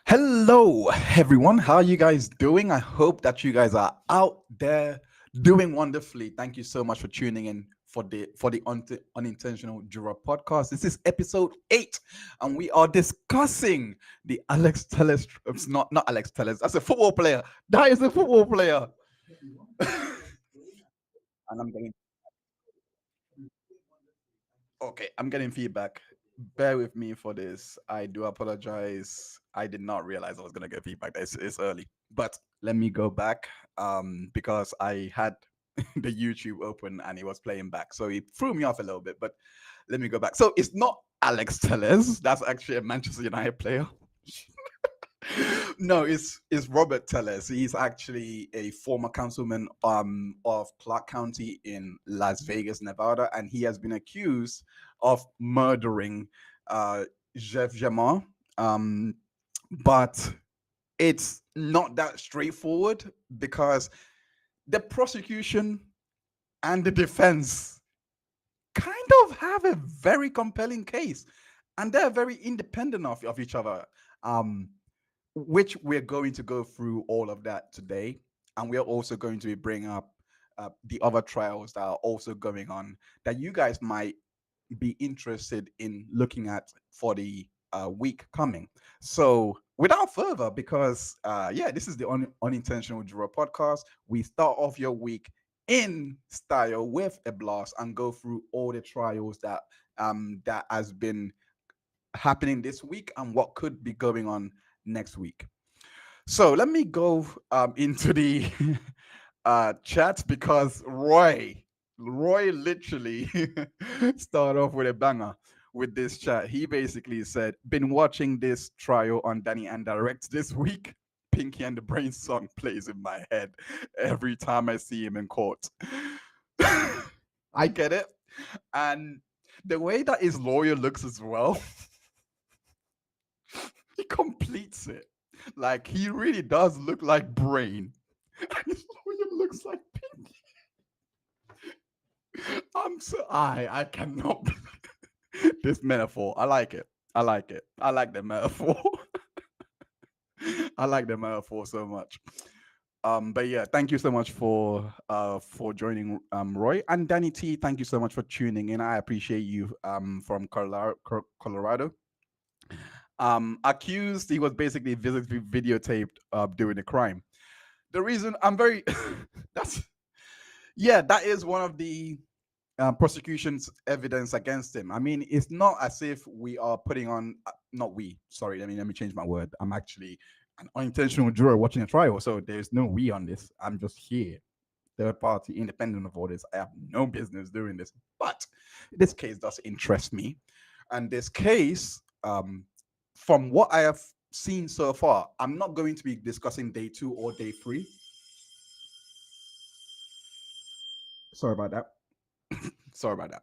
Hello, everyone. How are you guys doing? I hope that you guys are out there doing wonderfully. Thank you so much for tuning in for the unintentional juror podcast. This is episode 8, and we are discussing the Alex Telles. It's not Alex Telles. That's a football player. That is a football player. And I'm getting okay. I'm getting feedback. Bear with me for this. I do apologize. I did not realize I was gonna get feedback. It's early, but let me go back because I had the YouTube open and it was playing back, so it threw me off a little bit. But let me go back. So it's not Alex Telles. That's actually a Manchester United player. No, it's Robert Telles. He's actually a former councilman of Clark County in Las Vegas, Nevada, and he has been accused of murdering Jeff Jamal. Um, but it's not that straightforward because the prosecution and the defense kind of have a very compelling case, and they're very independent of each other. Um, which we're going to go through all of that today. And we're also going to be bringing up the other trials that are also going on that you guys might be interested in looking at for the week coming. So, without further, because yeah, this is the unintentional draw podcast. We start off your week in style with a blast and go through all the trials that has been happening this week and what could be going on next week. So let me go into the chat because Roy literally started off with a banger with this chat. He basically said, "Been watching this trial on Danny and Direct this week. Pinky and the Brain song plays in my head every time I see him in court." I get it, and the way that his lawyer looks as well, he completes it. Like he really does look like Brain. And his lawyer looks like Pinky. I cannot this metaphor. I like it. I like it. I like the metaphor. I like the metaphor so much. But yeah, thank you so much for joining Roy and Danny T. Thank you so much for tuning in. I appreciate you from Colorado. Accused, he was basically visibly videotaped doing the crime. The reason I'm very that's yeah, that is one of the prosecution's evidence against him. I mean, it's not as if we are putting on not we. Sorry, let me change my word. I'm actually an unintentional juror watching a trial, so there's no we on this. I'm just here, third party, independent of all this. I have no business doing this, but this case does interest me, and this case, from what I have seen so far, I'm not going to be discussing day 2 or day 3. Sorry about that. Sorry about that.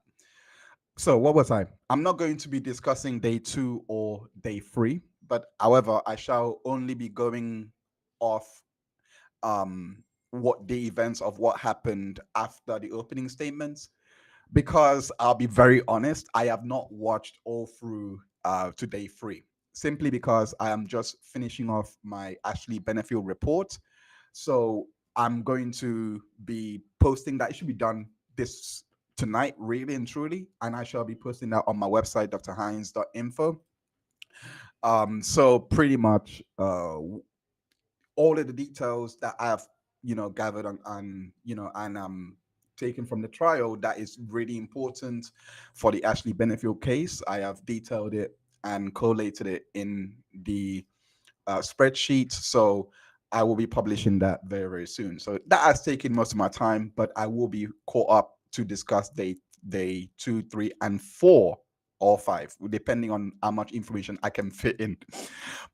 So what was I? I'm not going to be discussing day 2 or day 3, but however, I shall only be going off what the events of what happened after the opening statements, because I'll be very honest, I have not watched all through to day 3, simply because I am just finishing off my Ashley Benefield report. So I'm going to be posting that. It should be done this tonight, really and truly, and I shall be posting that on my website, drheinz.info. So pretty much all of the details that I have, gathered on and taken from the trial that is really important for the Ashley Benefield case. I have detailed it and collated it in the spreadsheet. So I will be publishing that very, very soon. So that has taken most of my time, but I will be caught up to discuss day 2, 3, and 4 or 5, depending on how much information I can fit in.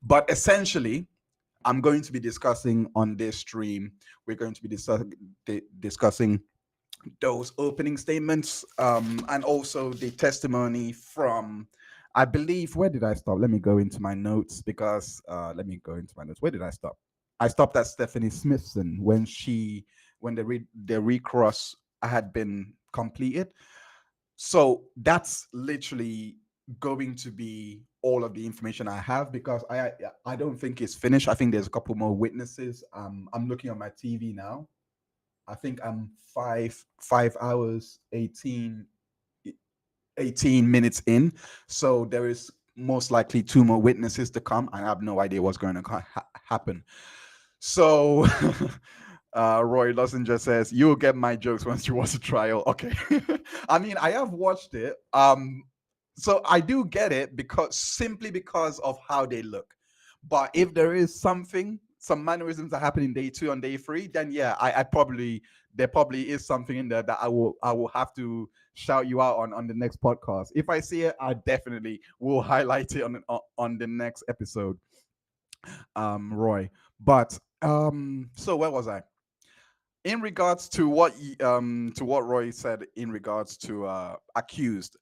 But essentially, I'm going to be discussing on this stream. We're going to be discussing those opening statements and also the testimony from, I believe, where did I stop? Let me go into my notes because let me go into my notes. Where did I stop? I stopped at Stephanie Smithson when the recross had been completed. So that's literally going to be all of the information I have because I don't think it's finished. I think there's a couple more witnesses. I'm looking on my TV now. I think I'm 5 hours 18 minutes in. So there is most likely two more witnesses to come. I have no idea what's going to happen. So Roy Lawson just says, "You'll get my jokes once you watch the trial." Okay. I mean, I have watched it. So I do get it because simply because of how they look. But if there is some mannerisms that happen in day two and day three, then yeah, I probably there probably is something in there that I will have to shout you out on the next podcast. If I see it, I definitely will highlight it on the next episode. Roy. But so where was I? In regards to what Roy said in regards to accused,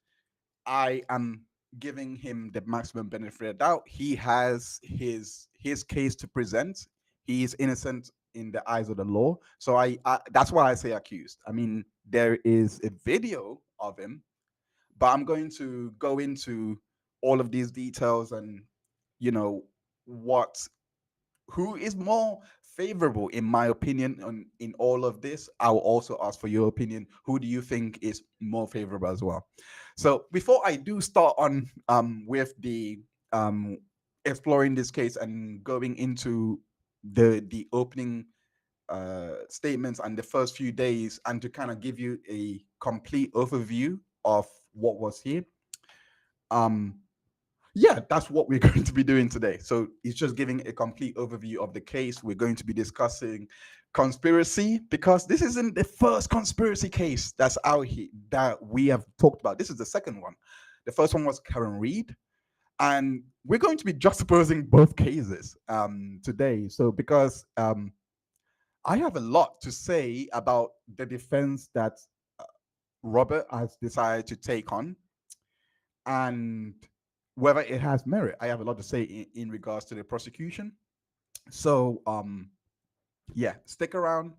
I am giving him the maximum benefit of the doubt. He has his case to present. He is innocent in the eyes of the law. So I that's why I say accused. I mean, there is a video of him, but I'm going to go into all of these details and you know what who is more favorable in my opinion in all of this. I will also ask for your opinion. Who do you think is more favorable as well? So before I do start on with the um exploring this case and going into the opening statements and the first few days and to kind of give you a complete overview of what was here, um yeah, that's what we're going to be doing today. So it's just giving a complete overview of the case. We're going to be discussing conspiracy because this isn't the first conspiracy case that's out here that we have talked about. This is the second one. The first one was Karen Reed, and we're going to be juxtaposing both cases today. So because I have a lot to say about the defense that uh, Robert has decided to take on and whether it has merit. I have a lot to say in regards to the prosecution. So yeah, stick around.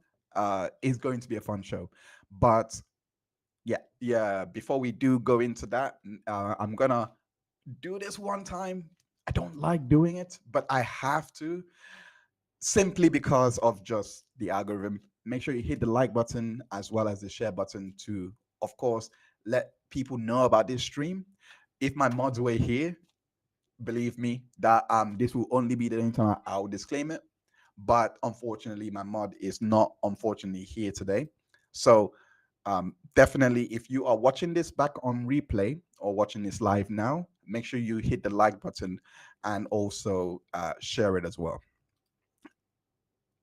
It's going to be a fun show. But yeah, before we do go into that, I'm gonna do this one time. I don't like doing it, but I have to simply because of just the algorithm. Make sure you hit the like button as well as the share button to, of course, let people know about this stream. If my mods were here, believe me that this will only be the only time I'll disclaim it. But unfortunately, my mod is not unfortunately here today. So definitely, if you are watching this back on replay or watching this live now, make sure you hit the like button and also share it as well.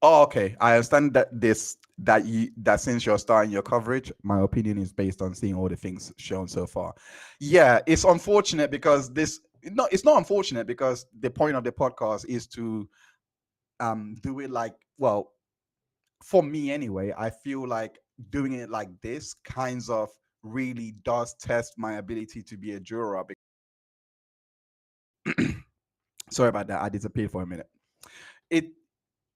Oh, okay. I understand that since you're starting your coverage, my opinion is based on seeing all the things shown so far. Yeah, it's unfortunate because this no, it's not unfortunate because the point of the podcast is to do it like well, for me anyway, I feel like doing it like this kinds of really does test my ability to be a juror. Sorry about that. I disappeared for a minute. It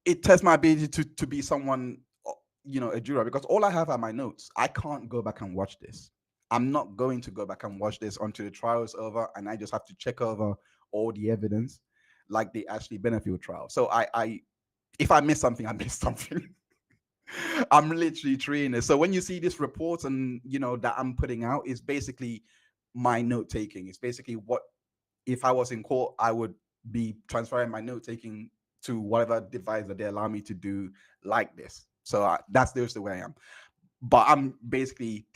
it tests my ability to be someone a juror because all I have are my notes. I can't go back and watch this. I'm not going to go back and watch this until the trial is over and I just have to check over all the evidence like the Ashley Benefield trial. So I if I miss something, I miss something. I'm literally treating it. So when you see this report and that I'm putting out, is basically my note taking. It's basically what if I was in court, I would be transferring my note taking to whatever device that they allow me to do like this. So that's just the way I am. But I'm basically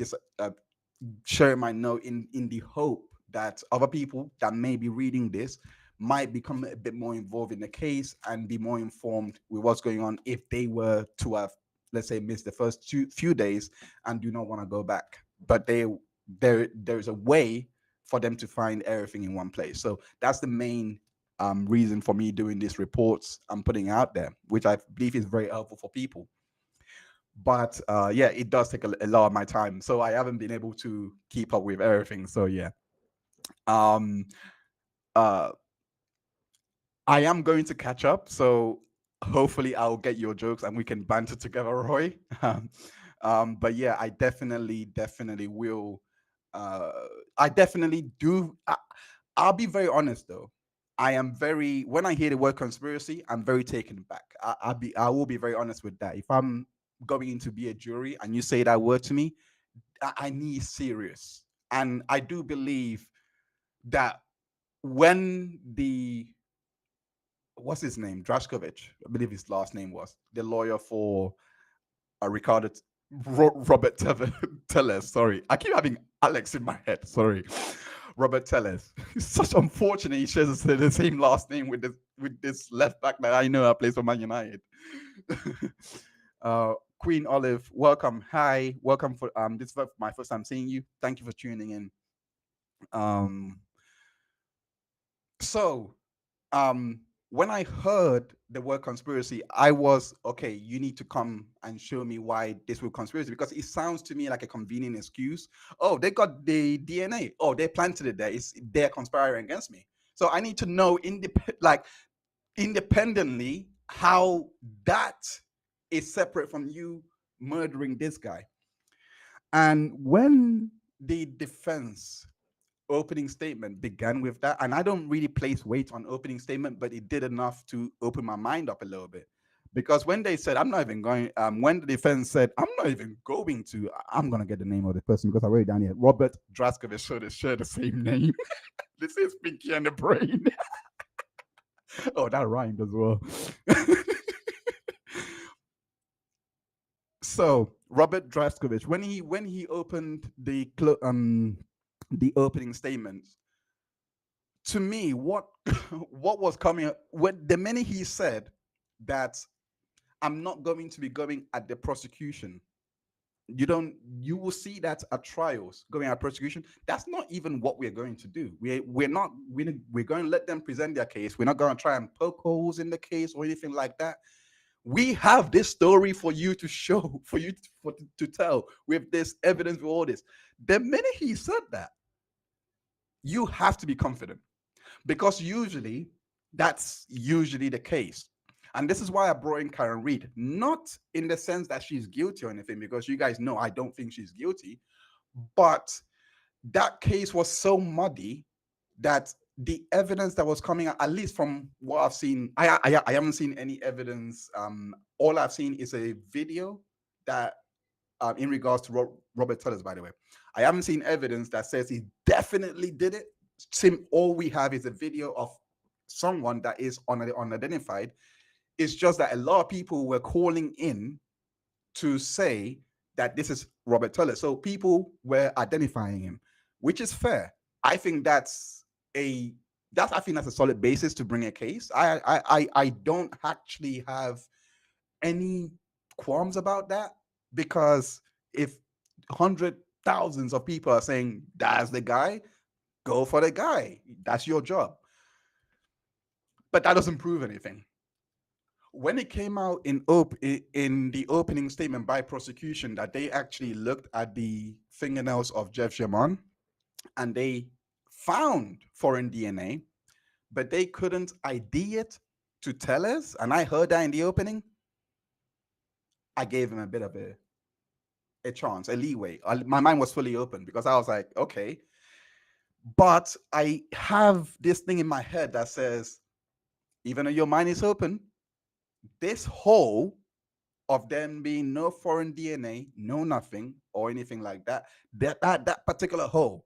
sharing my note in the hope that other people that may be reading this might become a bit more involved in the case and be more informed with what's going on if they were to have, let's say, missed the first few days and do not want to go back. But there's a way for them to find everything in one place. So that's the main reason for me doing these reports I'm putting out there, which I believe is very helpful for people. But yeah, it does take a lot of my time, so I haven't been able to keep up with everything. So yeah, um, uh, I am going to catch up. So hopefully, I'll get your jokes and we can banter together, Roy. But yeah, I definitely will. Uh, I definitely do. I'll be very honest though. I am very when I hear the word conspiracy, I'm very taken back. I will be very honest with that. If I'm going to be a jury and you say that word to me, I need serious. And I do believe that when the what's his name, Drashkovich, I believe his last name was the lawyer for Ricardo Robert Tellez. Sorry, I keep having Alex in my head. Sorry, Robert Tellez. It's such unfortunate he shares the same last name with this left back that I know plays for Man United. uh, Queen Olive, welcome. Hi, welcome for this is my first time seeing you. Thank you for tuning in. Um, so when I heard the word conspiracy, I was okay. You need to come and show me why this was conspiracy because it sounds to me like a convenient excuse. Oh, they got the DNA. Oh, they planted it there. They're conspiring against me. So I need to know independently how that is separate from you murdering this guy. And when the defense opening statement began with that, and I don't really place weight on opening statement, but it did enough to open my mind up a little bit. Because when they said, I'm not even going, when the defense said, I'm not even going to, I'm going to get the name of the person because I wrote it down here. Robert Draskovich share the same name. This is Pinky and the Brain. Oh, that rhymed as well. So Robert Draskovich, when he opened the opening statements, to me, what what was coming when the minute he said that I'm not going to be going at the prosecution, you will see that at trials going at prosecution. That's not even what we're going to do. We're not we're going to let them present their case. We're not going to try and poke holes in the case or anything like that. We have this story for you to show, for you to tell with this evidence, with all this. The minute he said that, you have to be confident because usually that's usually the case. And this is why I brought in Karen Reed, not in the sense that she's guilty or anything, because you guys know I don't think she's guilty, but that case was so muddy that the evidence that was coming out, at least from what I've seen, I haven't seen any evidence. All I've seen is a video that, in regards to Robert Tellers, by the way, I haven't seen evidence that says he definitely did it. All we have is a video of someone that is unidentified. It's just that a lot of people were calling in to say that this is Robert Toller. So people were identifying him, which is fair. I think a I think that's a solid basis to bring a case. I don't actually have any qualms about that because if hundred thousands of people are saying that's the guy, go for the guy. That's your job. But that doesn't prove anything. When it came out in the opening statement by prosecution that they actually looked at the fingernails of Jeff German and they found foreign DNA, but they couldn't ID it to tell us, and I heard that in the opening, I gave him a bit of a chance, a leeway. My mind was fully open because I was like, okay. But I have this thing in my head that says, even though your mind is open, this hole of them being no foreign DNA, no nothing or anything like that, that particular hole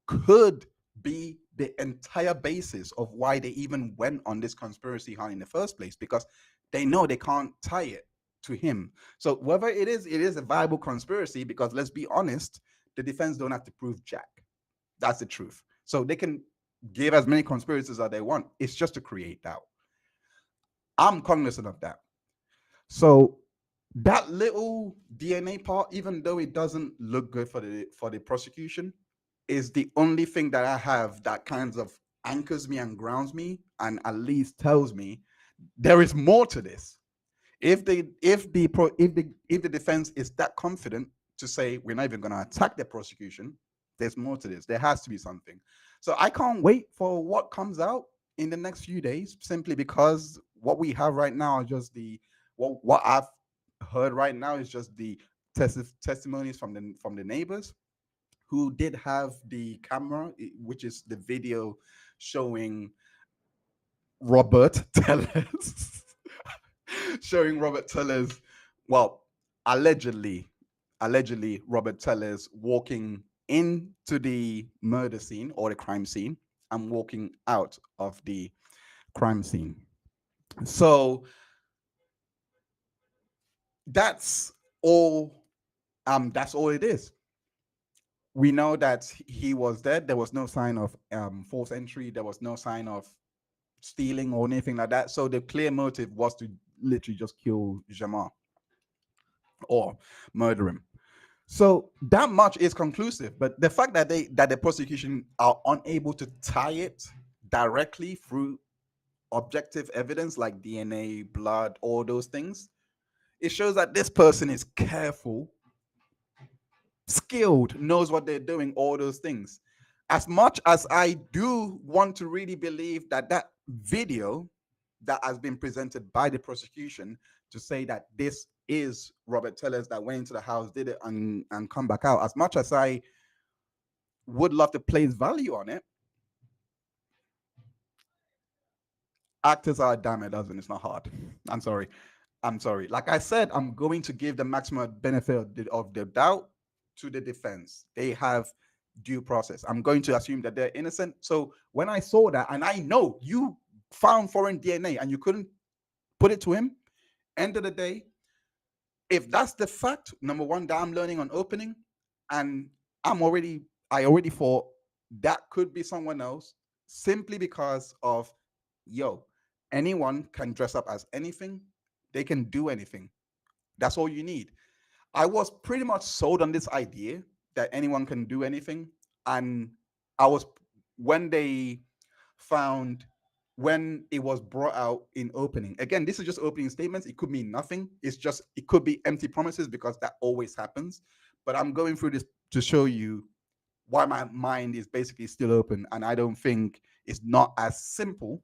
could be the entire basis of why they even went on this conspiracy hunt in the first place, because they know they can't tie it to him. So whether it is a viable conspiracy, because let's be honest, the defense don't have to prove jack. That's the truth. So they can give as many conspiracies as they want. It's just to create doubt. I'm cognizant of that. So that little DNA part, even though it doesn't look good for the prosecution, is the only thing that I have that kind of anchors me and grounds me, and at least tells me there is more to this. If the defense is that confident to say we're not even going to attack the prosecution, there's more to this. There has to be something. So I can't wait for what comes out in the next few days, simply because what we have right now is just what I've heard right now is just the testimonies from the neighbors who did have the camera, which is the video showing Robert Tellers, showing Robert Tellers, well, allegedly, Robert Tellers walking into the murder scene or the crime scene and walking out of the crime scene. So that's all. That's all it is. We know that he was dead. There was no sign of forced entry. There was no sign of stealing or anything like that. So the clear motive was to literally just kill Jamal or murder him. So that much is conclusive. But the fact that the prosecution are unable to tie it directly through objective evidence like DNA, blood, all those things, it shows that this person is careful, skilled, knows what they're doing, all those things. As much as I do want to really believe that that video that has been presented by the prosecution to say that this is Robert Tellers that went into the house, did it, and come back out, as much as I would love to place value on it, actors are a dime a dozen. It's not hard. I'm sorry. I'm sorry. Like I said, I'm going to give the maximum benefit of the doubt to the defense. They have due process. I'm going to assume that they're innocent. So when I saw that, and I know you found foreign DNA and you couldn't put it to him, end of the day, if that's the fact, number one, that I'm learning on opening, and I already thought that could be someone else simply because of, yo, anyone can dress up as anything, they can do anything. That's all you need. I was pretty much sold on this idea that anyone can do anything. And I was, when they found, when it was brought out in opening, again, this is just opening statements. It could mean nothing. It could be empty promises because that always happens. But I'm going through this to show you why my mind is basically still open. And I don't think it's not as simple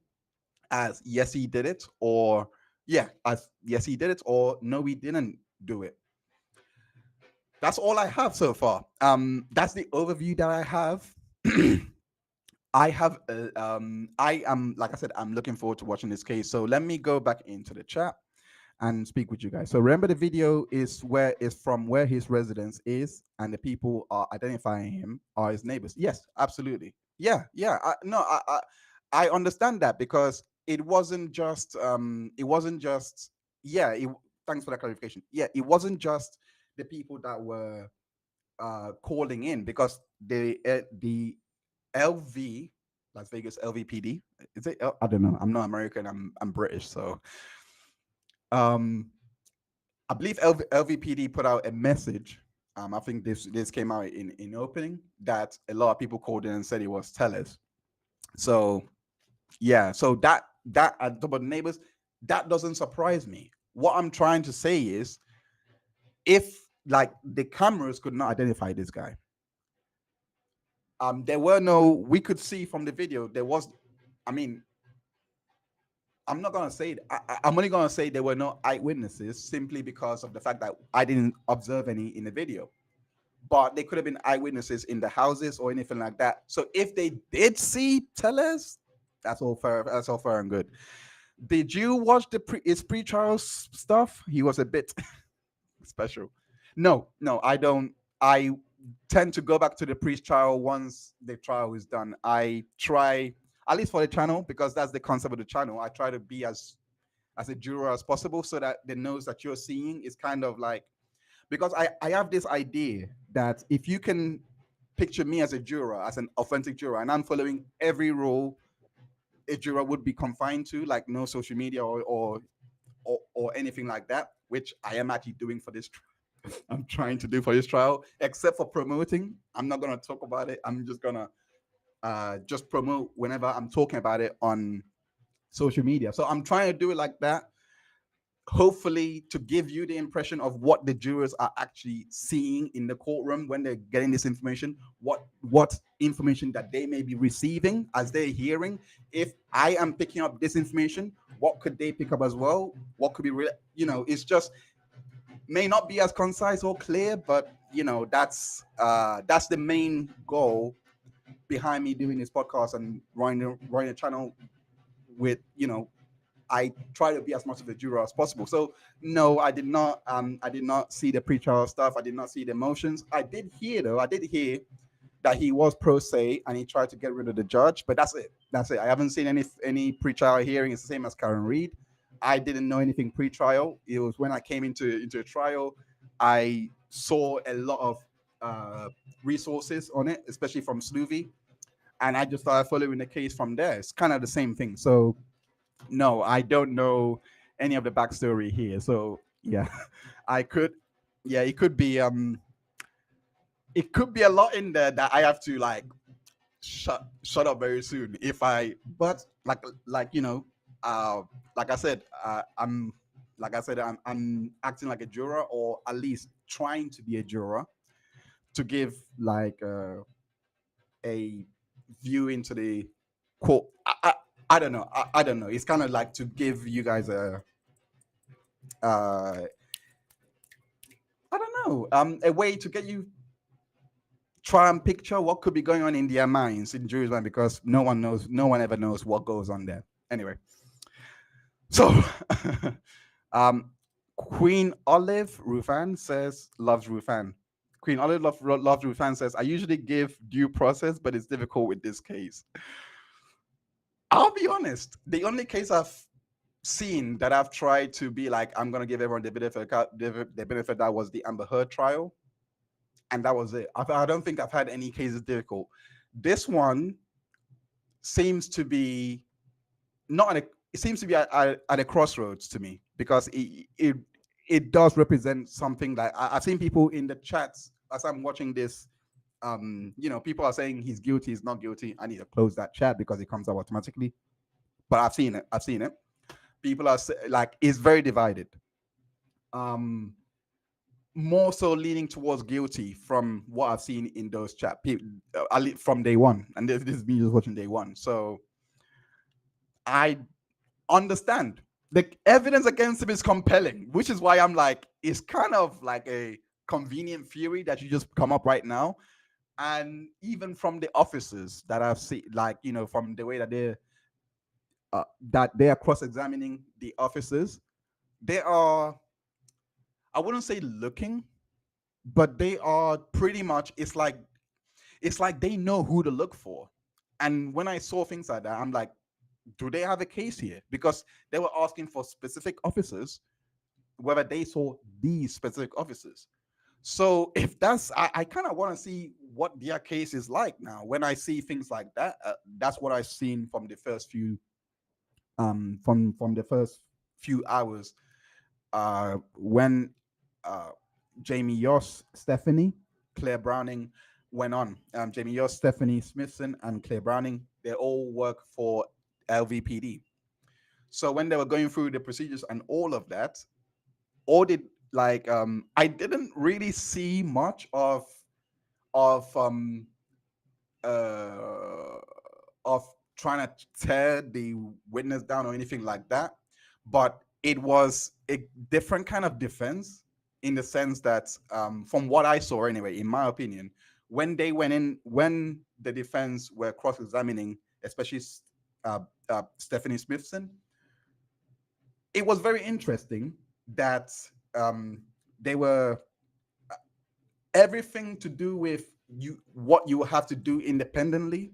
as yes, he did it, or yeah, as yes, he did it, or no, he didn't do it. That's all I have so far. That's the overview that I have. I am, like I said, I'm looking forward to watching this case. So let me go back into the chat and speak with you guys. So remember, the video is from where his residence is, and the people are identifying him are his neighbors. Yes, absolutely. Yeah, yeah. I understand that, because it wasn't just yeah. Thanks for that clarification. Yeah, it wasn't just the people that were calling in, because the LV, Las Vegas LVPD, is it? I don't know. I'm not American. I'm British, so I believe LVPD put out a message. I think this came out in opening, that a lot of people called in and said it was Tellers. So yeah, so that at top of the neighbors, that doesn't surprise me. What I'm trying to say is, if like the cameras could not identify this guy, there were no, we could see from the video, there was, I mean, I'm not gonna say it. I'm only gonna say there were no eyewitnesses, simply because of the fact that I didn't observe any in the video. But they could have been eyewitnesses in the houses or anything like that. So if they did see Tellers, that's all fair. That's all fair and good. Did you watch his pre-trial stuff? He was a bit special. No, I don't. I tend to go back to the pre-trial once the trial is done. I try, at least for the channel, because that's the concept of the channel. I try to be as a juror as possible, so that the nose that you're seeing is kind of like, because I have this idea that if you can picture me as a juror, as an authentic juror, and I'm following every rule a juror would be confined to, like no social media or anything like that, which I am actually doing for this. I'm trying to do for this trial, except for promoting. I'm not gonna talk about it. I'm just gonna just promote whenever I'm talking about it on social media. So I'm trying to do it like that, hopefully to give you the impression of what the jurors are actually seeing in the courtroom when they're getting this information, what information that they may be receiving as they're hearing. If I am picking up this information, what could they pick up as well? What could be real? It's just, may not be as concise or clear, but that's the main goal behind me doing this podcast and running a channel with I try to be as much of a juror as possible. So no, I did not. I did not see the pre-trial stuff. I did not see the motions. I did hear though. I did hear that he was pro se and he tried to get rid of the judge. But that's it. That's it. I haven't seen any pre-trial hearing. It's the same as Karen Reed. I didn't know anything pre-trial. It was when I came into a trial, I saw a lot of resources on it, especially from Sloovy, and I just started following the case from there. It's kind of the same thing. So no, I don't know any of the backstory here. So yeah, I could, yeah, it could be a lot in there that I have to like shut up very soon if I. But like like I said, I'm like I said, I'm acting like a juror, or at least trying to be a juror to give like a view into the court. I don't know. I don't know. It's kind of like to give you guys I don't know, a way to get you try and picture what could be going on in their minds in jury's mind, because no one knows, no one ever knows what goes on there. Anyway, so um, Queen Olive Rufan says loves Rufan. Queen Olive loves Rufan says I usually give due process, but it's difficult with this case. I'll be honest. The only case I've seen that I've tried to be like, I'm gonna give everyone the benefit that was the Amber Heard trial, and that was it. I don't think I've had any cases difficult. This one seems to be not at a, it seems to be at a crossroads to me, because it does represent something that I've seen people in the chats as I'm watching this. People are saying he's guilty, he's not guilty. I need to close that chat because it comes up automatically. But I've seen it. I've seen it. People are like, it's very divided. More so leaning towards guilty from what I've seen in those chat people from day one, and this is me just watching day one. So I understand the evidence against him is compelling, which is why I'm like, it's kind of like a convenient theory that you just come up right now. And even from the officers that I've seen, like from the way that they are cross-examining the officers, they are, I wouldn't say looking, but they are pretty much, it's like they know who to look for. And when I saw things like that, I'm like, do they have a case here? Because they were asking for specific officers, whether they saw these specific officers. So if that's, I kind of want to see what their case is like now. When I see things like that, that's what I've seen from the first few, from the first few hours, when Jamie Yoss, Stephanie, Claire Browning went on. Jamie Yoss, Stephanie Smithson, and Claire Browning, they all work for LVPD. So when they were going through the procedures and all of that, all did like I didn't really see much of um uh of trying to tear the witness down or anything like that, but it was a different kind of defense, in the sense that from what I saw anyway, in my opinion, when they went in, when the defense were cross-examining, especially Stephanie Smithson, it was very interesting that they were everything to do with what you have to do independently.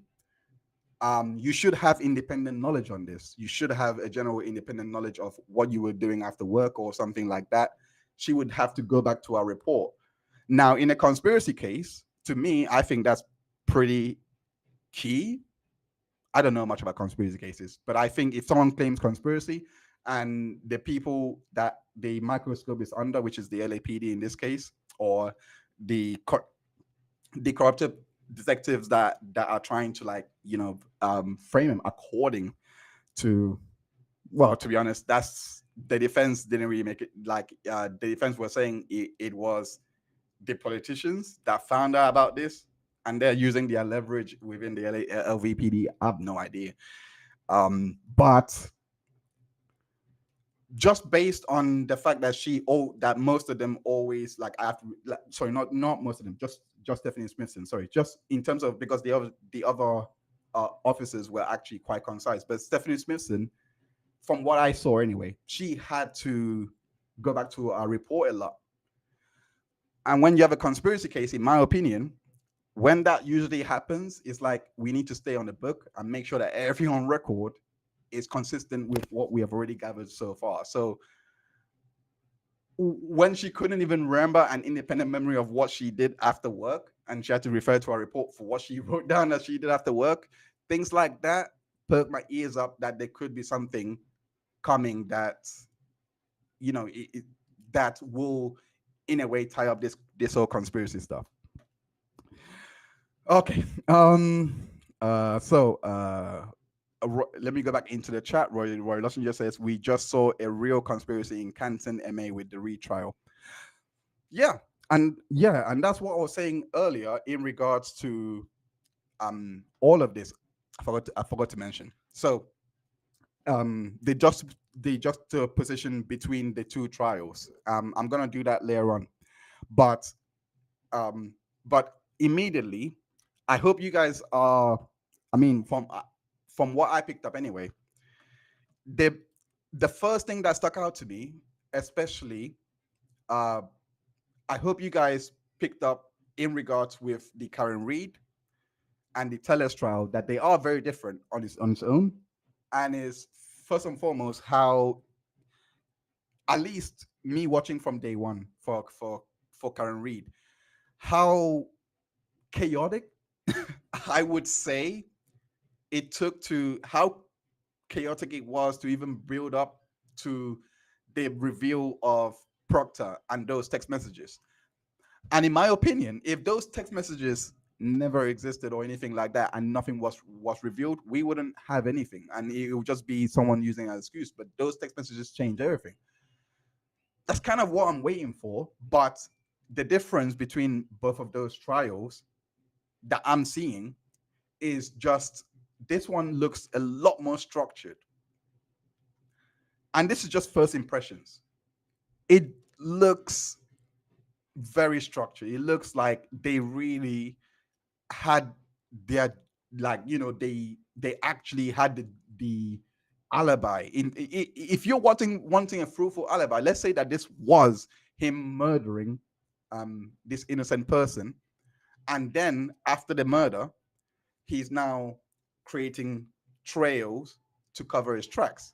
You should have independent knowledge on this. You should have a general independent knowledge of what you were doing after work or something like that. She would have to go back to our report. Now, in a conspiracy case, to me, I think that's pretty key. I don't know much about conspiracy cases, but I think if someone claims conspiracy and the people that the microscope is under, which is the LAPD in this case, or the corrupted detectives that are trying to frame him according to, well, to be honest, that's the defense didn't really make it. Like the defense was saying it was the politicians that found out about this, and they're using their leverage within the LVPD. I have no idea. But just based on the fact that that most of them always like I have to like, sorry, not most of them, just Stephanie Smithson, sorry, just in terms of because the other officers were actually quite concise, but Stephanie Smithson, from what I saw anyway, she had to go back to a report a lot. And when you have a conspiracy case, in my opinion, when that usually happens, it's like we need to stay on the book and make sure that everything on record is consistent with what we have already gathered so far. So when she couldn't even remember an independent memory of what she did after work, and she had to refer to a report for what she wrote down that she did after work, things like that perk my ears up that there could be something coming that that will in a way tie up this whole conspiracy stuff. Okay. Let me go back into the chat. Roy Lawson just says we just saw a real conspiracy in Canton MA with the retrial. And that's what I was saying earlier in regards to all of this. I forgot to mention. So the juxtaposition between the two trials. I'm gonna do that later on, but um, but immediately, I hope you guys are. I mean, from what I picked up anyway, the the first thing that stuck out to me, especially, uh, I hope you guys picked up in regards with the Karen Reed and the Tellers trial that they are very different on its own, and is first and foremost how, at least me watching from day one for Karen Reed, how chaotic I would say it took to how chaotic it was to even build up to the reveal of Proctor and those text messages. And in my opinion, if those text messages never existed or anything like that and nothing was revealed, we wouldn't have anything and it would just be someone using an excuse. But those text messages change everything. That's kind of what I'm waiting for. But the difference between both of those trials that I'm seeing is just this one looks a lot more structured. And this is just first impressions. It looks very structured. It looks like they really had their, like, they actually had the alibi. If you're wanting a fruitful alibi, let's say that this was him murdering this innocent person, and then after the murder he's now creating trails to cover his tracks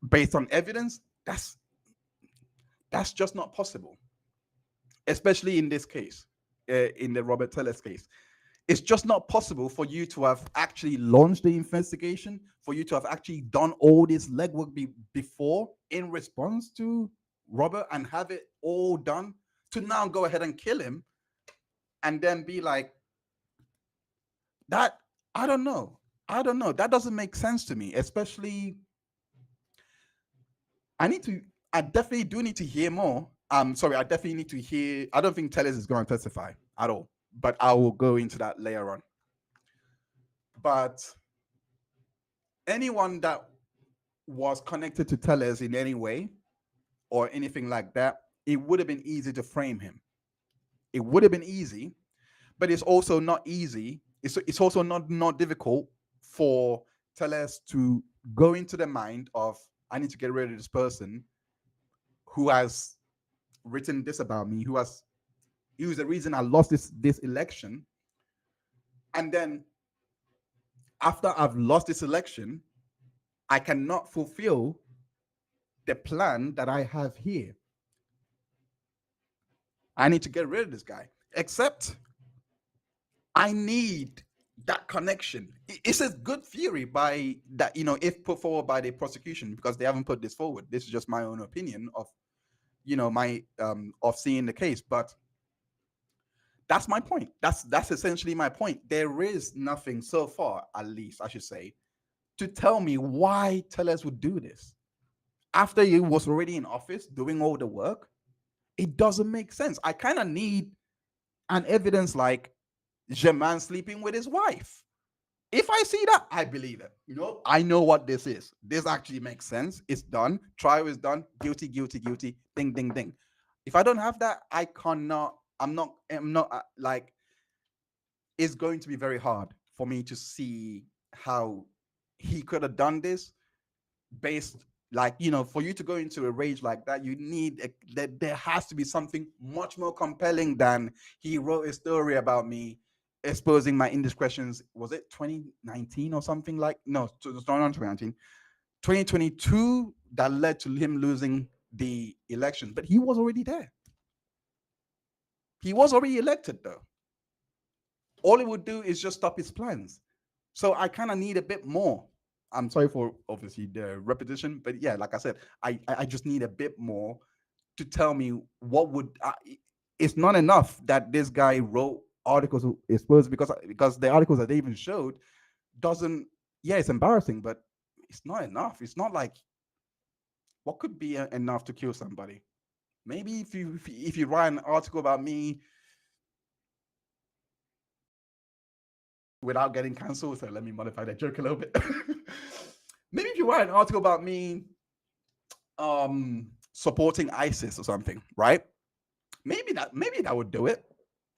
based on evidence. That's just not possible, especially in this case, in the Robert Tellers case. It's just not possible for you to have actually launched the investigation, for you to have actually done all this legwork before in response to Robert and have it all done, to now go ahead and kill him and then be like that. I don't know. That doesn't make sense to me, especially I definitely do need to hear more. Sorry, I definitely need to hear. I don't think Tellers is going to testify at all, but I will go into that later on. But anyone that was connected to Tellers in any way or anything like that, it would have been easy to frame him. It would have been easy, but it's also not easy. It's also not difficult for Tellers to go into the mind of, I need to get rid of this person who has written this about me, who was the reason I lost this election. And then after I've lost this election, I cannot fulfill the plan that I have here. I need to get rid of this guy. Except I need that connection. It's a good theory by that, if put forward by the prosecution, because they haven't put this forward. This is just my own opinion of, my of seeing the case. But that's my point. That's essentially my point. There is nothing so far, at least I should say, to tell me why Tellers would do this after he was already in office doing all the work. It doesn't make sense. I kind of need an evidence like Germain sleeping with his wife. If I see that, I believe it. I know what this is. This actually makes sense. It's done. Trial is done. Guilty, guilty, guilty. Ding, ding, ding. If I don't have that, I cannot. I'm not like. It's going to be very hard for me to see how he could have done this based, like, for you to go into a rage like that, you need that there has to be something much more compelling than he wrote a story about me exposing my indiscretions. Was it 2019 or something? Like, no, it's not 2019, 2022, that led to him losing the election. But he was already there. He was already elected, though. All it would do is just stop his plans. So I kind of need a bit more. I'm sorry for obviously the repetition, but yeah, like I said, I just need a bit more to tell me what would. It's not enough that this guy wrote articles exposed, because the articles that they even showed doesn't. Yeah, it's embarrassing, but it's not enough. It's not like what could be enough to kill somebody. Maybe if you write an article about me without getting cancelled. So let me modify that joke a little bit. Maybe if you write an article about me supporting ISIS or something, right? Maybe that would do it.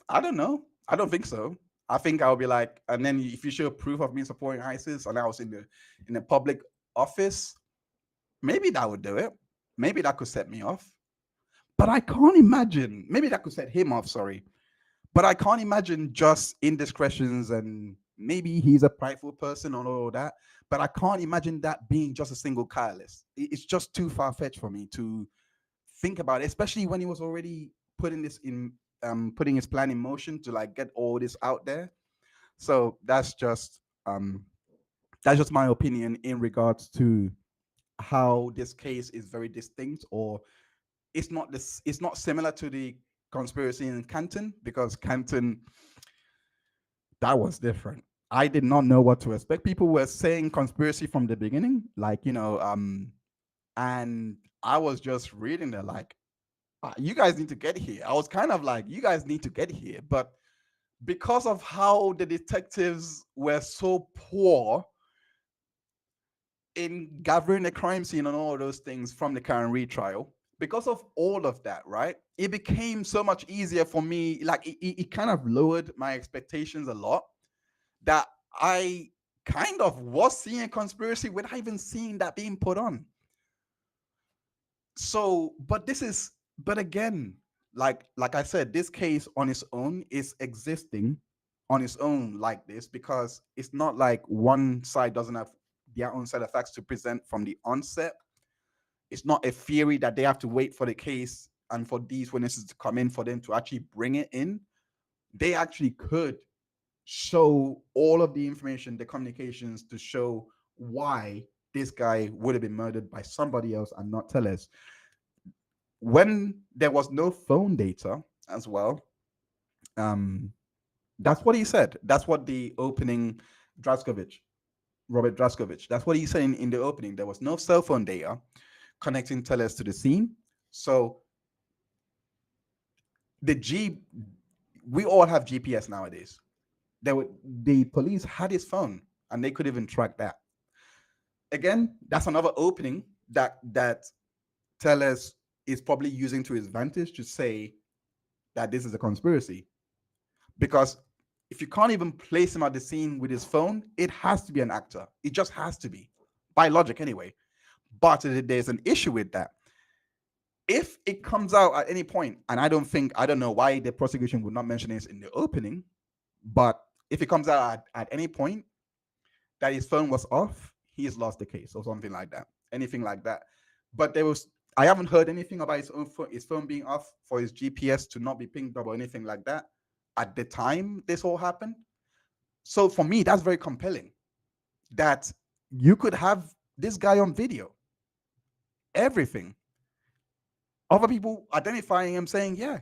I don't know. I don't think so. I think I'll be like, and then if you show proof of me supporting ISIS and I was in the public office, maybe that would do it. Maybe that could set me off. But I can't imagine. Maybe that could set him off. Sorry. But I can't imagine just indiscretions, and maybe he's a prideful person and all that. But I can't imagine that being just a single catalyst. It's just too far fetched for me to think about it, especially when he was already putting his plan in motion to like get all this out there. So that's just my opinion in regards to how this case is very distinct, or it's not similar to the conspiracy in Canton, because Canton, that was different. I did not know what to expect. People were saying conspiracy from the beginning, like, and I was just reading there like, you guys need to get here. I was kind of like, you guys need to get here. But because of how the detectives were so poor in gathering the crime scene and all those things from the Karen Reed trial, because of all of that, right? It became so much easier for me. Like, it kind of lowered my expectations a lot, that I kind of was seeing a conspiracy without even seeing that being put on. So, but again, like I said, this case on its own is existing on its own like this, because it's not like one side doesn't have their own set of facts to present from the onset. It's not a theory that they have to wait for the case and for these witnesses to come in for them to actually bring it in. They actually could show all of the information, the communications, to show why this guy would have been murdered by somebody else and not Tellez. When there was no phone data as well, um, that's what he said. That's what the opening Draskovich, Robert Draskovich, that's what he said in the opening. There was no cell phone data connecting Tellez to the scene. So the G, we all have GPS nowadays. The police had his phone and they could even track that. Again, that's another opening that Tellez is probably using to his advantage to say that this is a conspiracy. Because if you can't even place him at the scene with his phone, it has to be an actor. It just has to be, by logic anyway. But there's an issue with that. If it comes out at any point, and I don't know why the prosecution would not mention this in the opening, but if it comes out at any point that his phone was off, he's lost the case or something like that, anything like that. But I haven't heard anything about his phone being off for his GPS to not be pinged up or anything like that at the time this all happened. So for me, that's very compelling that you could have this guy on video, everything, other people identifying him, saying, yeah,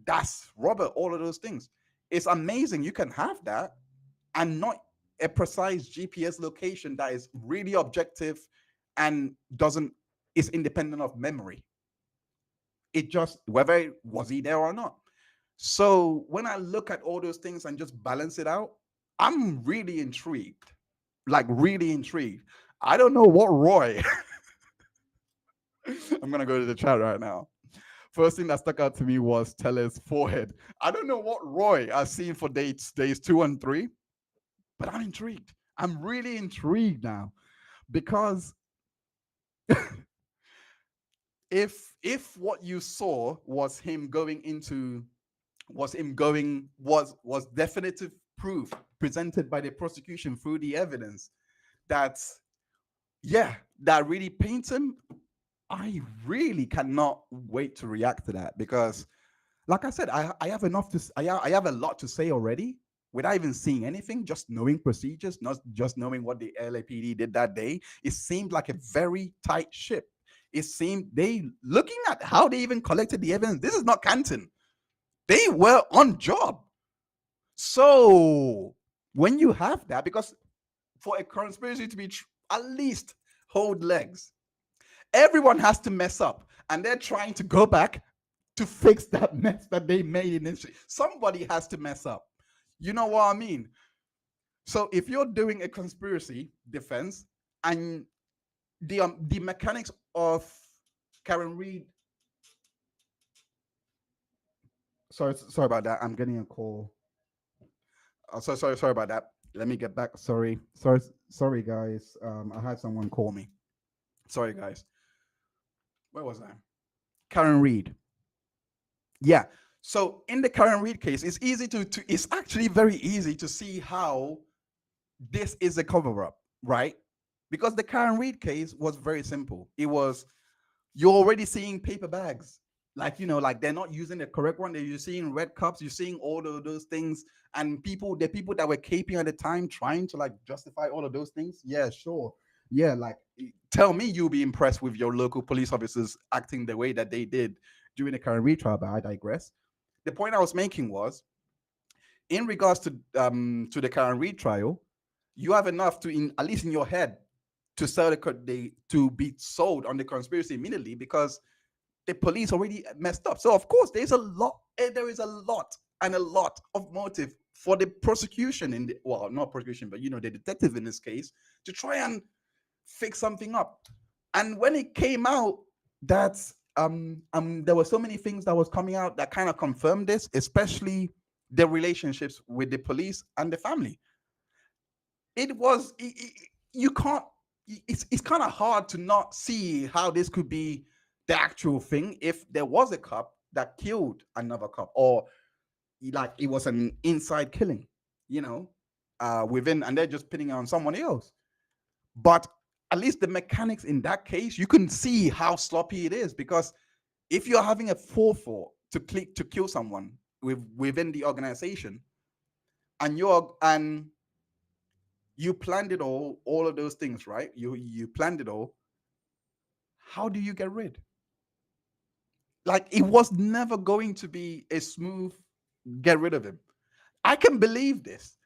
that's Robert, all of those things. It's amazing you can have that and not a precise GPS location that is really objective and doesn't is independent of memory. It just, whether was he there or not. So when I look at all those things and just balance it out, I'm really intrigued. Like really intrigued. I don't know what Roy. I'm gonna go to the chat right now. First thing that stuck out to me was Teller's forehead. I don't know what Roy has seen for days 2 and 3, but I'm intrigued. I'm really intrigued now because if what you saw was him going into was him going was definitive proof presented by the prosecution through the evidence that yeah that really paints him, I really cannot wait to react to that because like I said, I have enough to I have a lot to say already without even seeing anything, just knowing procedures, not just knowing what the LAPD did that day. It seemed like a very tight ship. It seemed they looking at how they even collected the evidence. This is not Canton. They were on job. So when you have that, because for a conspiracy to be at least hold legs, everyone has to mess up, and they're trying to go back to fix that mess that they made initially. Somebody has to mess up. You know what I mean? So if you're doing a conspiracy defense and the mechanics of Karen Reed, sorry about that. I'm getting a call. Sorry about that. Let me get back. Sorry guys. I had someone call me. Sorry guys. Where was I? Karen Reed. Yeah. So in the Karen Reed case, it's easy to it's actually very easy to see how this is a cover up, right? Because the Karen Reed case was very simple. It was you're already seeing paper bags. Like, like they're not using the correct one. You're seeing red cups, you're seeing all of those things. And the people that were caping at the time trying to like justify all of those things. Yeah, sure. Yeah, like tell me you'll be impressed with your local police officers acting the way that they did during the Karen Reed trial, but I digress. The point I was making was in regards to the Karen Reed trial, you have enough to at least in your head to sell to be sold on the conspiracy immediately because the police already messed up. So of course there is a lot and a lot of motive for the prosecution well, not prosecution, but the detective in this case to try and fix something up. And when it came out that there were so many things that was coming out that kind of confirmed this, especially the relationships with the police and the family. It was you can't it's kind of hard to not see how this could be the actual thing if there was a cop that killed another cop, or like it was an inside killing, within, and they're just pinning it on someone else. But at least the mechanics in that case, you can see how sloppy it is, because if you're having a forethought to kill someone within the organization, and you planned it all of those things, right? You planned it all. How do you get rid? Like it was never going to be a smooth get rid of him. I can believe this.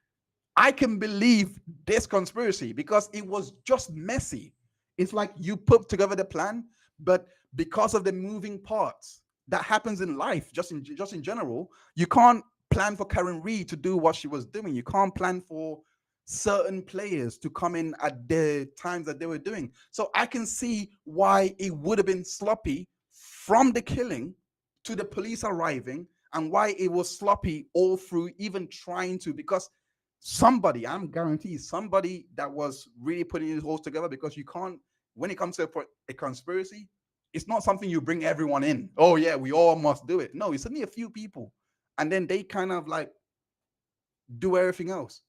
I can believe this conspiracy because it was just messy. It's like you put together the plan, but because of the moving parts that happens in life, just in general, you can't plan for Karen Reed to do what she was doing. You can't plan for certain players to come in at the times that they were doing. So I can see why it would have been sloppy from the killing to the police arriving, and why it was sloppy all through, even trying to, because somebody, I'm guaranteed somebody that was really putting his holes together, because you can't, when it comes to a conspiracy, it's not something you bring everyone in. Oh yeah, we all must do it. No, it's only a few people, and then they kind of like do everything else.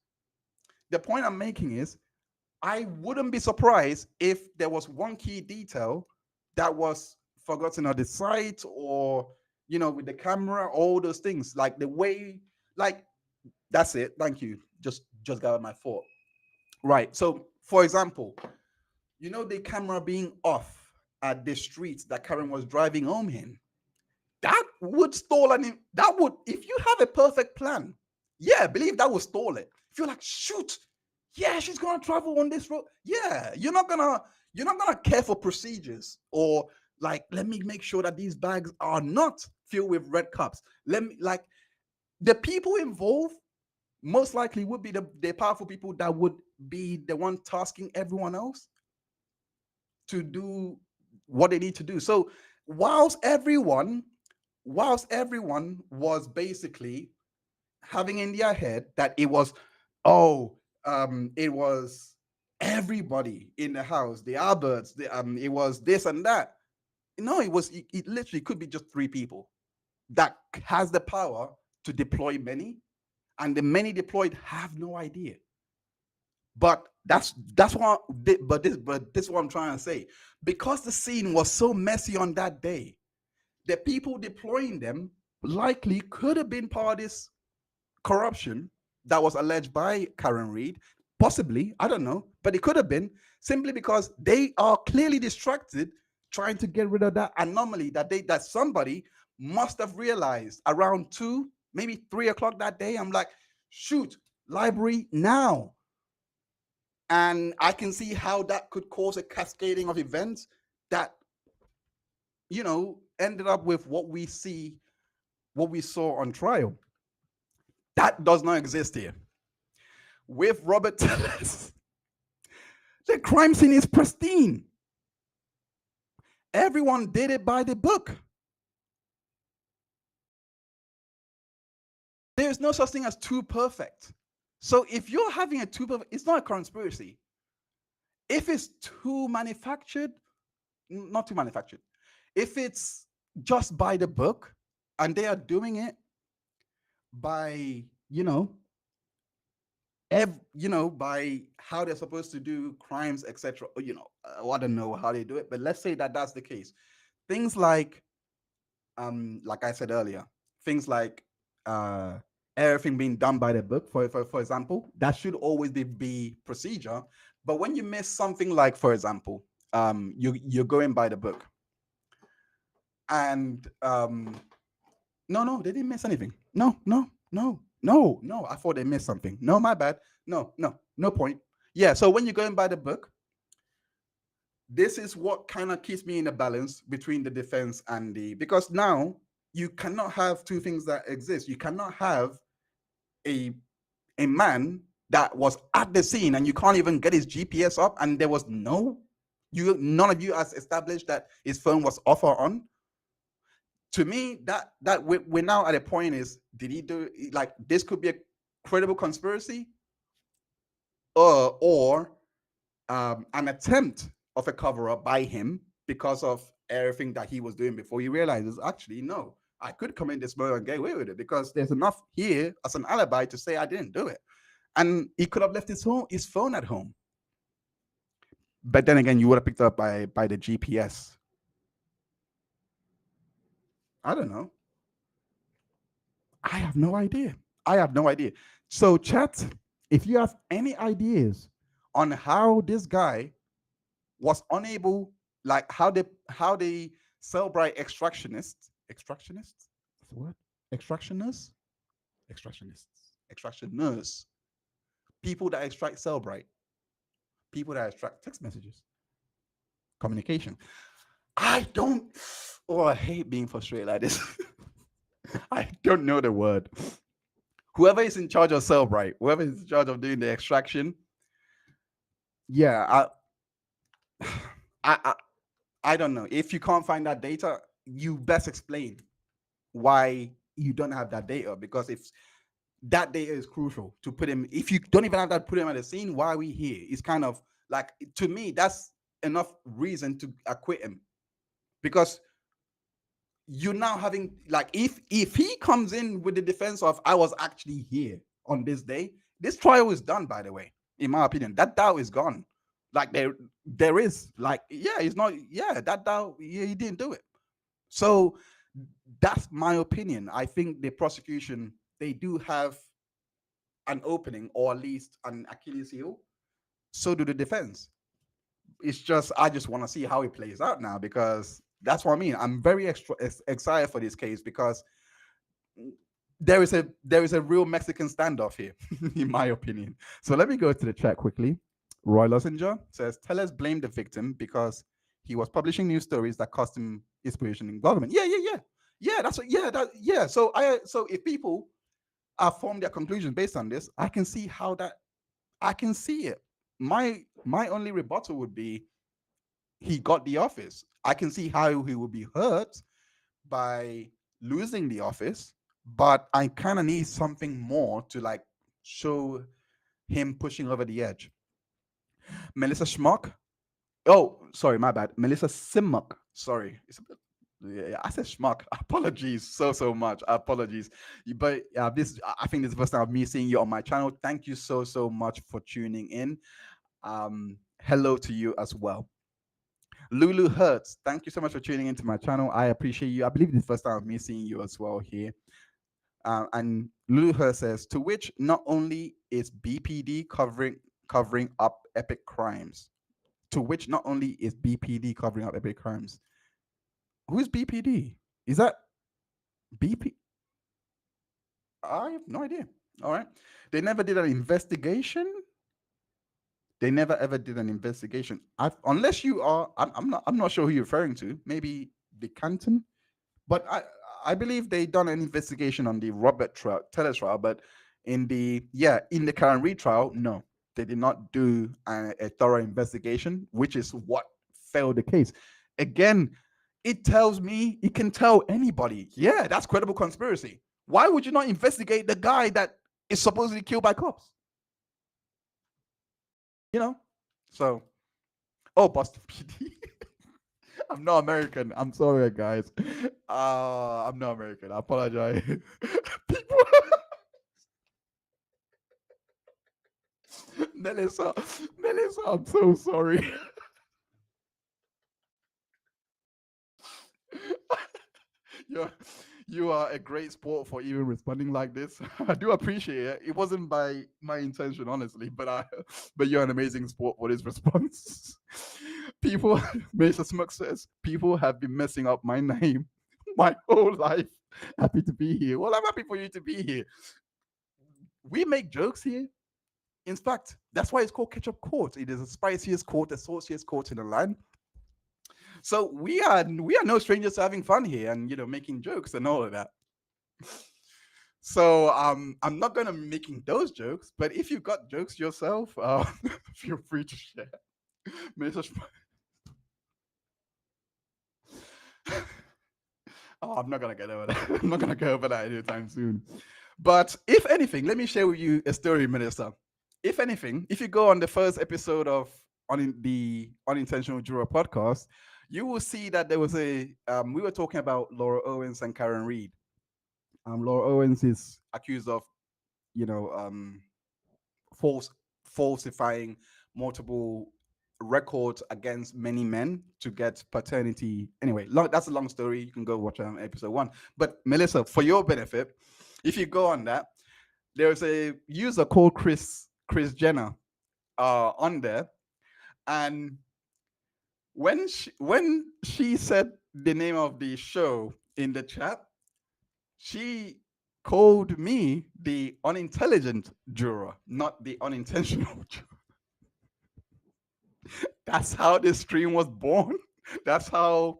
The point I'm making is I wouldn't be surprised if there was one key detail that was forgotten on the site, or with the camera, all those things, like the way, like that's it. Thank you. Just got my thought. Right. So, for example, the camera being off at the streets that Karen was driving home in, that would stall that would, if you have a perfect plan, yeah, believe that would stall it. If you're like, shoot, yeah, she's gonna travel on this road. Yeah, you're not gonna care for procedures, or like, let me make sure that these bags are not filled with red cups. Let me, like, the people involved most likely would be the powerful people that would be the one tasking everyone else to do what they need to do. So whilst everyone, whilst everyone was basically having in their head that it was, oh, it was everybody in the house, the Alberts, it was this and that. No, it literally could be just three people that has the power to deploy many, and the many deployed have no idea. But that's what. But this is what I'm trying to say. Because the scene was so messy on that day, the people deploying them likely could have been part of this corruption that was alleged by Karen Reed. Possibly, I don't know, but it could have been simply because they are clearly distracted trying to get rid of that anomaly that somebody must have realized around 2, maybe 3 o'clock that day. I'm like, shoot, library now. And I can see how that could cause a cascading of events that, ended up with what we see, what we saw on trial. That does not exist here. With Robert Tellers, the crime scene is pristine. Everyone did it by the book. There's no such thing as too perfect. So if you're having a too perfect, it's not a conspiracy. If it's too manufactured, not too manufactured. If it's just by the book and they are doing it by, by how they're supposed to do crimes, etc. I don't know how they do it, but let's say that that's the case. Things like I said earlier, things like uh, everything being done by the book, for example, that should always be procedure. But when you miss something like, for example, you're going by the book, and no, they didn't miss anything. No. I thought they missed something. No, my bad. No point. Yeah. So when you're going by the book, this is what kind of keeps me in a balance between the defense and because now you cannot have two things that exist. You cannot have a man that was at the scene and you can't even get his GPS up, and there was none of you has established that his phone was off or on. To me, that we're now at a point is, did he do, like, this could be a credible conspiracy, or an attempt of a cover-up by him because of everything that he was doing before he realizes, actually, no, I could come in this mode and get away with it because there's enough here as an alibi to say I didn't do it. And he could have left his phone at home. But then again, you would have picked up by the GPS. I don't know. I have no idea. So, chat, if you have any ideas on how this guy was unable, like how the Cellbrite extractionists, what's the word? Extractionists, people that extract Cellbrite, people that extract text messages, communication. I hate being frustrated like this. I don't know the word. Whoever is in charge of Cellbrite, whoever is in charge of doing the extraction, yeah, I don't know. If you can't find that data, you best explain why you don't have that data, because if that data is crucial to put him, if you don't even have that, put him at the scene, why are we here? It's kind of like, to me, that's enough reason to acquit him, because you're now having, like, if he comes in with the defense of, I was actually here on this day, this trial is done, by the way. In my opinion, that doubt is gone. Like, there is, like, yeah, it's not, yeah, that doubt, yeah, he didn't do it. So that's my opinion. I think the prosecution, they do have an opening, or at least an Achilles heel. So do the defense. It's just, I just want to see how it plays out now, because that's what I mean. I'm very excited for this case, because there is a real Mexican standoff here, in my opinion. So let me go to the chat quickly. Roy Lossinger says, Tellers blamed the victim because he was publishing news stories that cost him his position in government. Yeah. That's what, yeah. So if people formed their conclusions based on this. I can see how that I can see it. My only rebuttal would be he got the office. I can see how he would be hurt by losing the office, but I kind of need something more to like show him pushing over the edge. Melissa Schmuck. Oh, sorry, my bad. Melissa Simmuck. Sorry, it's a bit. Yeah, I said schmuck. Apologies so much. Apologies. But this I think this is the first time of me seeing you on my channel. Thank you so much for tuning in. Hello to you as well. Lulu Hertz, thank you so much for tuning into my channel. I appreciate you. I believe this is the first time of me seeing you as well here. And Lulu Hertz says, to which not only is BPD covering up epic crimes, to which not only is BPD covering up epic crimes. Who's BPD? Is that BP? I have no idea. All right. They never did an investigation. They never ever did an investigation. Unless you are, I'm not sure who you're referring to. Maybe the Canton, but I believe they done an investigation on the Robert Teller trial. But in the current retrial, no, they did not do a thorough investigation, which is what failed the case. Again, it tells me, it can tell anybody, yeah, that's credible conspiracy. Why would you not investigate the guy that is supposedly killed by cops? You know? So, oh, Boston PD. I'm not American. I'm sorry, guys. I'm not American. I apologize. People, Melissa, I'm so sorry. You're, you are a great sport for even responding like this. I do appreciate it. It wasn't by my intention, honestly, but you're an amazing sport for this response. People, Mr. Smoke says, people have been messing up my name my whole life. Happy to be here. Well, I'm happy for you to be here. We make jokes here. In fact, that's why it's called Ketchup Court. It is the spiciest court, the sauciest court in the land. So we are no strangers to having fun here and making jokes and all of that. So I'm not gonna be making those jokes, but if you've got jokes yourself, feel free to share. Oh, I'm not gonna get over that. I'm not gonna get over that anytime soon. But if anything, let me share with you a story, Minister. If anything, if you go on the first episode of on the Unintentional Juror podcast, you will see that there was we were talking about Laura Owens and Karen Reed. Laura Owens is accused of, you know, falsifying multiple records against many men to get paternity. Anyway, that's a long story. You can go watch episode 1. But Melissa, for your benefit, if you go on that, there's a user called Chris Jenner on there, and when she said the name of the show in the chat, she called me the unintelligent juror, not the unintentional juror. That's how this stream was born. That's how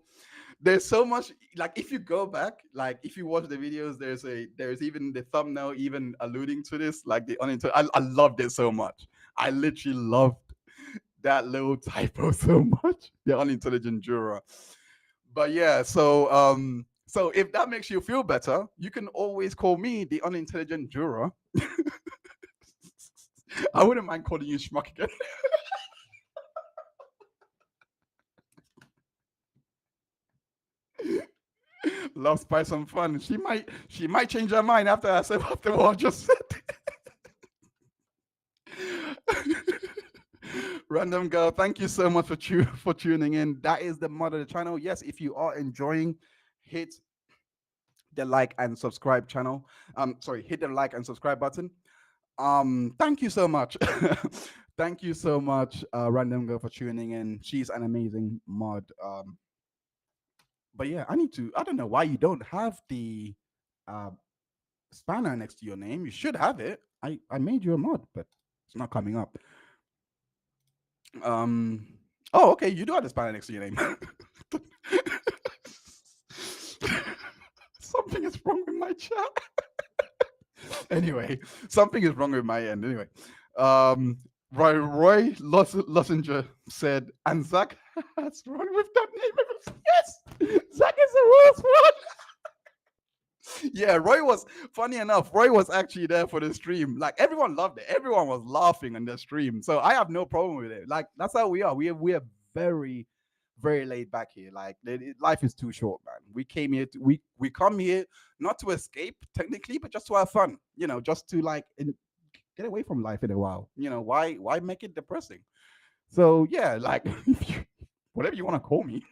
there's so much, like, if you go back, like if you watch the videos, there's even the thumbnail even alluding to this, like the unintelligent. I loved it so much. I literally loved that little typo so much. The unintelligent juror. But yeah, so if that makes you feel better, you can always call me the unintelligent juror. I wouldn't mind calling you schmuck again. Love, spice, and fun. She might change her mind after after what I just said. Random girl, thank you so much for tuning in. That is the mod of the channel. Yes, if you are enjoying, hit the like and subscribe channel. Hit the like and subscribe button. Thank you so much. Thank you so much, Random girl, for tuning in. She's an amazing mod. But yeah, I don't know why you don't have the spanner next to your name. You should have it. I made you a mod, but it's not coming up. Oh, okay, you do have the spanner next to your name. Something is wrong with my chat. Anyway, something is wrong with my end. Anyway, um, Roy Lossinger said, and Zach has run with that name. Yes, Zach is the worst one. Yeah, Roy was funny enough. Roy was actually there for the stream. Like everyone loved it. Everyone was laughing on the stream. So I have no problem with it. Like that's how we are. We are very very laid back here. Like life is too short, man. We came here. We come here not to escape technically, but just to have fun. You know, just to like get away from life in a while. You know, why make it depressing? So yeah, like whatever you want to call me.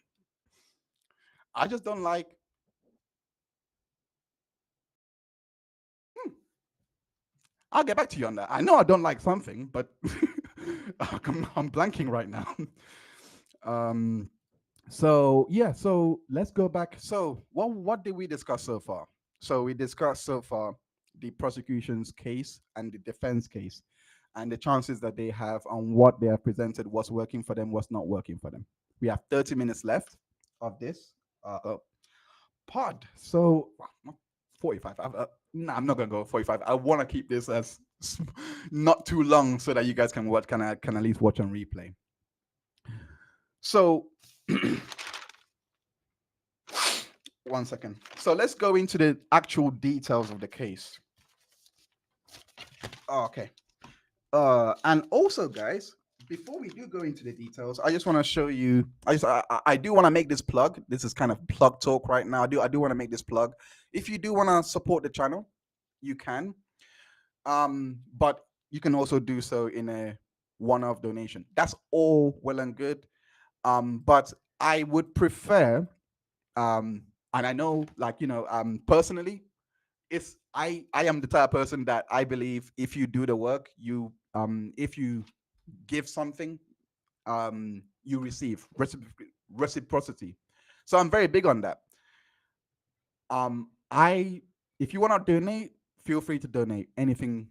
I just don't like. Hmm, I'll get back to you on that. I know I don't like something, but I'm blanking right now. Um, so yeah, so let's go back. So what did we discuss so far? So we discussed so far the prosecution's case and the defense case, and the chances that they have on what they have presented, what's working for them, what's not working for them. We have 30 minutes left of this pod. So 45. Nah, I'm not gonna go 45. I want to keep this as not too long so that you guys can what can at least watch on replay. So one second. So let's go into the actual details of the case. Oh, okay. And also, guys, before we do go into the details, I just want to show you. I do want to make this plug. This is kind of plug talk right now. I do want to make this plug. If you do want to support the channel, you can. But you can also do so in a one-off donation. That's all well and good. But I would prefer, and I know, like personally, it's I am the type of person that I believe if you do the work, if you give something, you receive reciprocity. So I'm very big on that. I If you want to donate, feel free to donate anything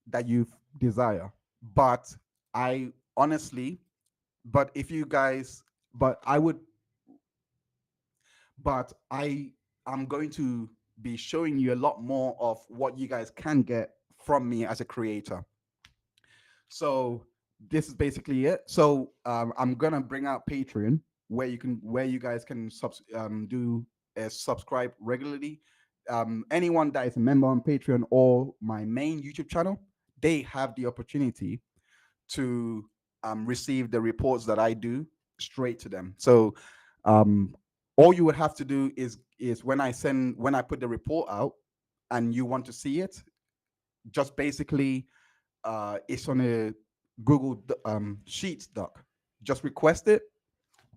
that you desire. But I honestly, but if you guys, but I would, but I am going to be showing you a lot more of what you guys can get from me as a creator. So this is basically it. So I'm gonna bring out Patreon where you guys can do a subscribe regularly. Anyone that is a member on Patreon or my main YouTube channel, they have the opportunity to receive the reports that I do straight to them. So um, all you would have to do is when I put the report out and you want to see it, just basically it's on a Google Sheets doc. Just request it,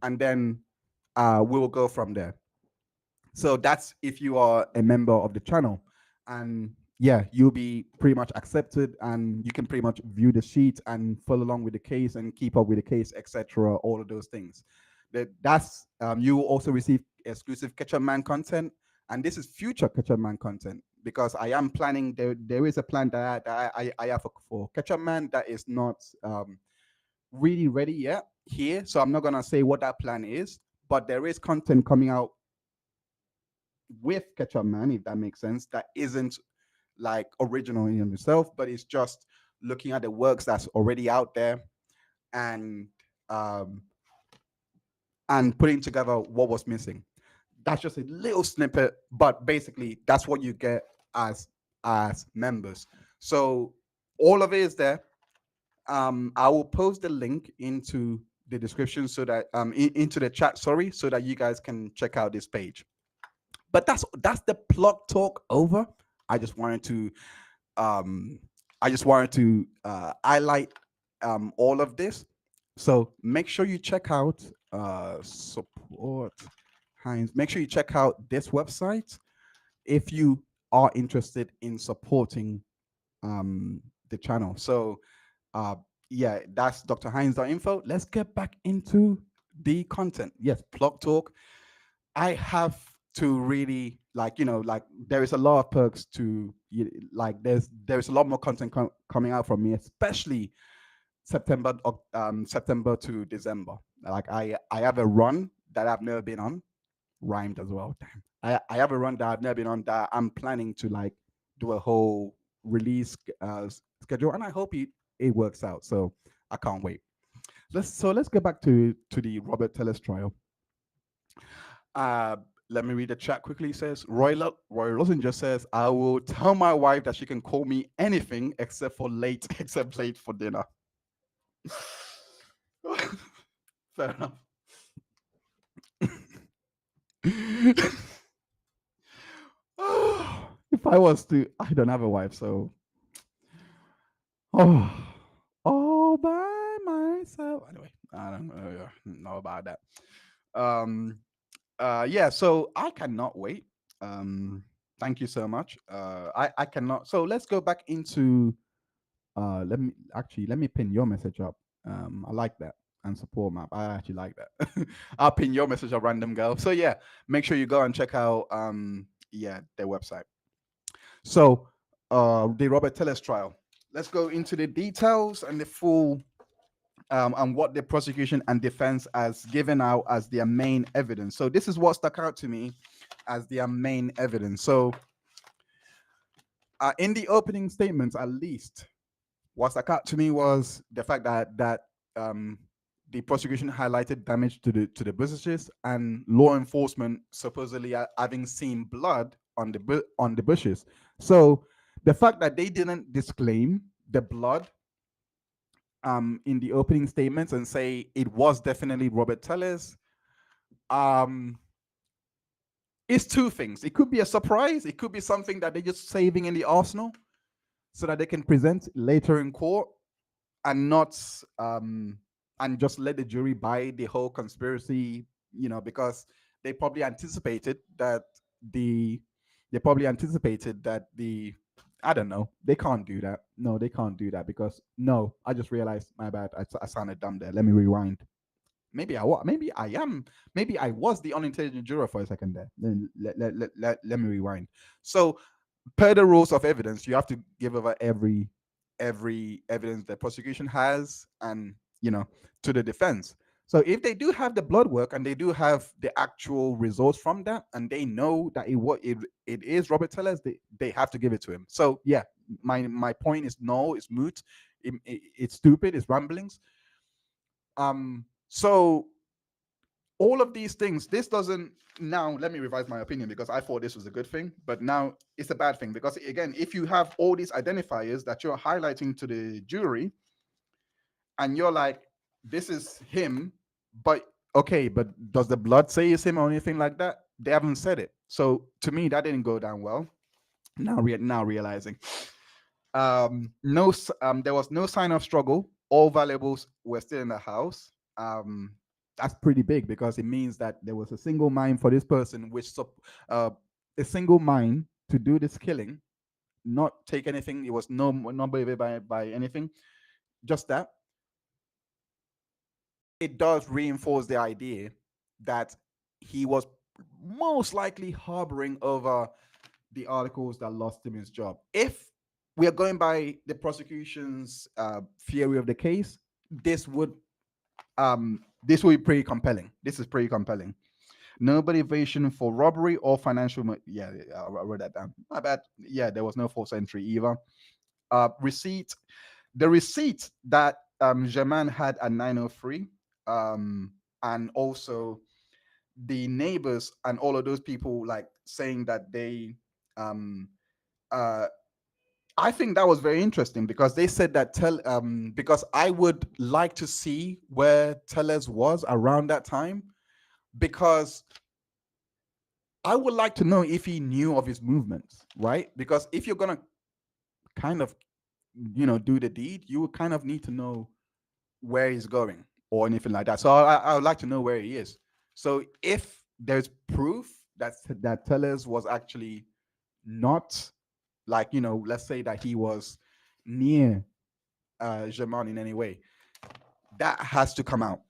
and then we will go from there. So that's if you are a member of the channel, and yeah, you'll be pretty much accepted, and you can pretty much view the sheet and follow along with the case and keep up with the case, etc. All of those things. That's you will also receive exclusive Ketchup Man content, and this is future Ketchup Man content because I am planning. There is a plan I have for Ketchup Man that is not really ready yet here, so I'm not gonna say what that plan is, but there is content coming out with Ketchup Man, if that makes sense, that isn't like original in itself, but it's just looking at the works that's already out there and um and putting together what was missing. That's just a little snippet, but basically that's what you get as members. So all of it is there. I will post the link into the description so that into the chat, sorry, so that you guys can check out this page. But that's the plug talk over. I just wanted to um highlight all of this. So make sure you check out support Heinz. Make sure you check out this website if you are interested in supporting the channel. So uh yeah, that's drheinz.info. Let's get back into the content. Yes, plug talk. I have to really like there is a lot of perks to like there's a lot more content coming out from me, especially September to December. Like I have a run that I've never been on, rhymed as well. Damn. I have a run that I've never been on that I'm planning to like do a whole release schedule, and I hope it works out. So I can't wait. Let's get back to the Robert Tellis trial. Uh, Let me read the chat quickly. It says Roy Lawson just says, "I will tell my wife that she can call me anything except for late, except late for dinner." Fair enough. If I was to, I don't have a wife, so oh, all by myself. Anyway, I don't know about that. Um, yeah. So I cannot wait. Thank you so much. I cannot. So let's go back into. Let me pin your message up. I like that and support map. I actually like that. I'll pin your message up, random girl. So yeah, make sure you go and check out yeah, their website. So the Robert Tellis trial. Let's go into the details and the full and what the prosecution and defense has given out as their main evidence. So this is what stuck out to me as their main evidence. So in the opening statements, at least, what stuck out to me was the fact that um, the prosecution highlighted damage to the businesses and law enforcement supposedly having seen blood on the bushes. So the fact that they didn't disclaim the blood in the opening statements and say it was definitely Robert Tellis, um, is two things. It could be a surprise. It could be something that they're just saving in the arsenal so that they can present later in court and not and just let the jury buy the whole conspiracy, because they probably anticipated that the they probably anticipated that the I don't know. They can't do that. No, they can't do that because no. I just realized my bad. I sounded dumb there. Let me rewind. Maybe I am. Maybe I was the unintelligent juror for a second there. Then let me rewind. So per the rules of evidence, you have to give over every evidence the prosecution has and to the defense. So if they do have the blood work and they do have the actual results from that and they know that it is Robert Tellez, they have to give it to him. So yeah, my point is no, it's moot. It's stupid, it's ramblings. So all of these things, this doesn't, now let me revise my opinion because I thought this was a good thing, but now it's a bad thing because again, if you have all these identifiers that you're highlighting to the jury and you're like, this is him, but okay, but does the blood say it's him or anything like that? They haven't said it. So to me, that didn't go down well. Now realizing no there was no sign of struggle. All valuables were still in the house. That's pretty big because it means that there was a single mind for this person, which a single mind to do this killing, not take anything. It was not motivated by anything. Just that. It does reinforce the idea that he was most likely harboring over the articles that lost him his job. If we are going by the prosecution's theory of the case, this would be pretty compelling. This is pretty compelling. No motivation for robbery or financial. Yeah, I wrote that down. My bad. Yeah, there was no false entry either. Receipt. The receipt that Germain had at 9:03, and also the neighbors and all of those people like saying that they uh I think that was very interesting because they said that because I would like to see where Tellez was around that time because I would like to know if he knew of his movements, right? Because if you're gonna kind of do the deed, you would kind of need to know where he's going or anything like that. So I would like to know where he is. So if there's proof that Tellez was actually not like let's say that he was near Germain in any way, that has to come out.